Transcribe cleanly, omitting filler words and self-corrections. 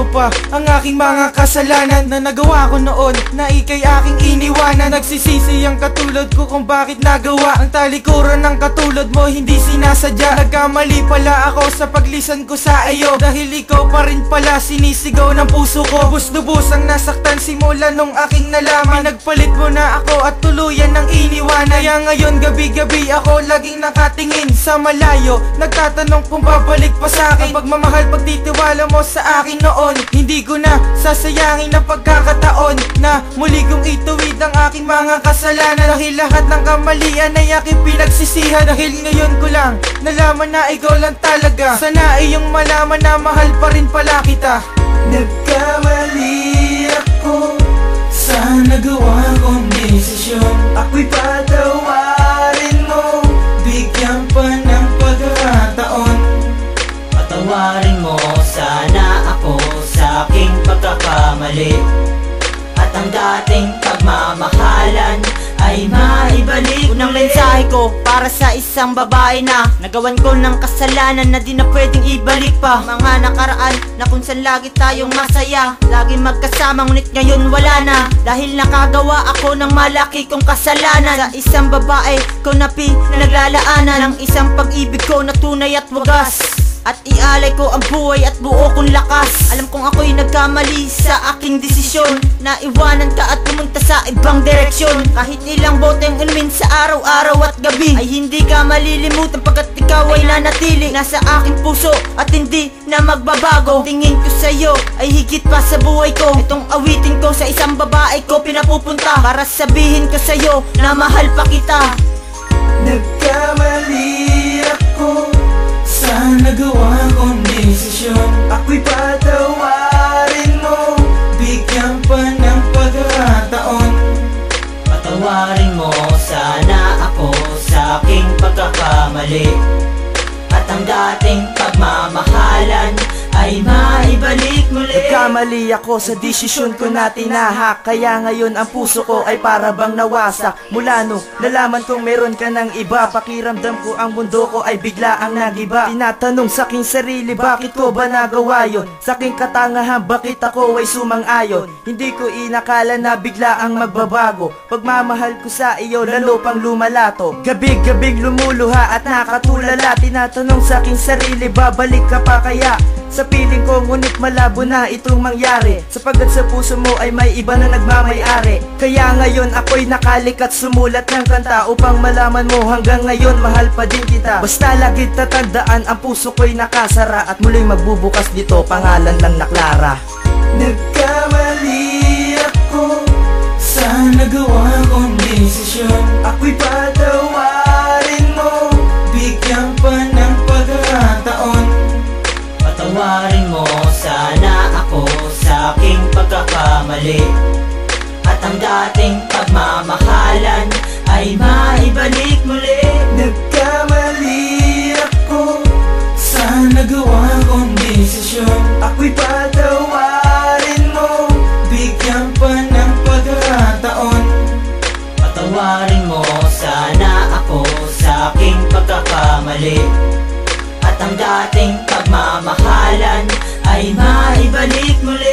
mo pa ang aking mga kasalanan na nagawa ko noon, na ika'y aking iniwanan. Nagsisisi ang katulad ko kung bakit nagawa ang talikuran ng katulad mo, hindi sinasadya. Nagkamali pala ako sa paglisan ko sa iyo, dahil ikaw pa rin pala sinisigaw ng puso ko. Lubos-lubos ang nasaktan simula nung aking nalaman. Nagpalit mo na ako at tuluyan ng iniwanan. Kaya ngayon gabi-gabi ako laging nakatingin sa malayo, nagtatanong kung babalik pa sa akin. Pagmamahal, pagtitiwala mo sa akin noon, hindi ko na sasayangin na pagkakataon na muli kong ituwid ang aking mga kasalanan. Dahil lahat ng kamalian ay aking pinagsisihan, dahil ngayon ko lang nalaman na ikaw lang talaga. Sana iyong malaman na mahal pa rin pala kita. Nagkamali ako sa nagawa kong desisyon. Ako'y patawarin mo, bigyan pa ng pagkakataon. Patawarin mo sana ako sa aking pagkakamali, at ang dating pagmamahalan ay maibalik. Unang mensahe ko para sa isang babae na nagawan ko ng kasalanan na di na pwedeng ibalik pa. Mga nakaraan na kung saan lagi tayong masaya, lagi magkasama, ngunit ngayon wala na, dahil nakagawa ako ng malaki kong kasalanan. Sa isang babae ko na pinaglalaanan ng isang pag-ibig ko na tunay at wagas, at ialay ko ang buhay at buo kong lakas. Alam kong ako'y nagkamali sa aking desisyon na iwanan ka at pumunta sa ibang direksyon. Kahit ilang boteng inumin sa araw-araw at gabi, ay hindi ka malilimutan pagkat ikaw ay nanatili nasa aking puso at hindi na magbabago. Ang tingin ko sa'yo ay higit pa sa buhay ko. Itong awitin ko sa isang babae ko pinapupunta para sabihin ko sa'yo na mahal pa kita. Nagkamali ako sa nagawa kong desisyon. Ako'y patawarin mo, bigyan pa ng pagkakataon. Patawarin mo sana ako sa aking pagkakamali, at ang dating pagmamahalan ay maibalik muli. Nagkamali ako sa desisyon ko na tinahak, kaya ngayon ang puso ko ay para bang nawasak. Mula nung nalaman kong meron ka ng iba, pakiramdam ko ang mundo ko ay bigla ang nagiba. Tinatanong sa aking sarili, bakit ko ba nagawa yun? Sa aking katangahan, bakit ako ay sumang-ayon? Hindi ko inakala na bigla ang magbabago. Pagmamahal ko sa iyo lalo pang lumalato, gabi-gabing lumuluha at nakatulala. Tinatanong sa aking sarili, babalik ka pa kaya? Sa piling ko ngunit malabo na itong mangyari, sapagkat sa puso mo ay may iba na nagmamay-ari. Kaya ngayon ako'y nakalikat sumulat ng kanta upang malaman mo hanggang ngayon mahal pa din kita. Basta lagi tatandaan ang puso ko'y nakasara, at muling magbubukas dito pangalan lang na Clara. Nagkamali ako sa nagawa kong desisyon. Ako'y patawarin mo, bigyan pa ng pagkakataon. Patawarin mo sana ako sa aking pagkakamali, at ang dating pagmamahalan ay maibalik muli. Nagkamali ako sa nagawa kong desisyon. Ako'y patawarin mo, bigyan pa ng pagkakataon. Patawarin mo sana ako sa aking pagkakamali, at ang dating pagmamahalan ay maibalik muli.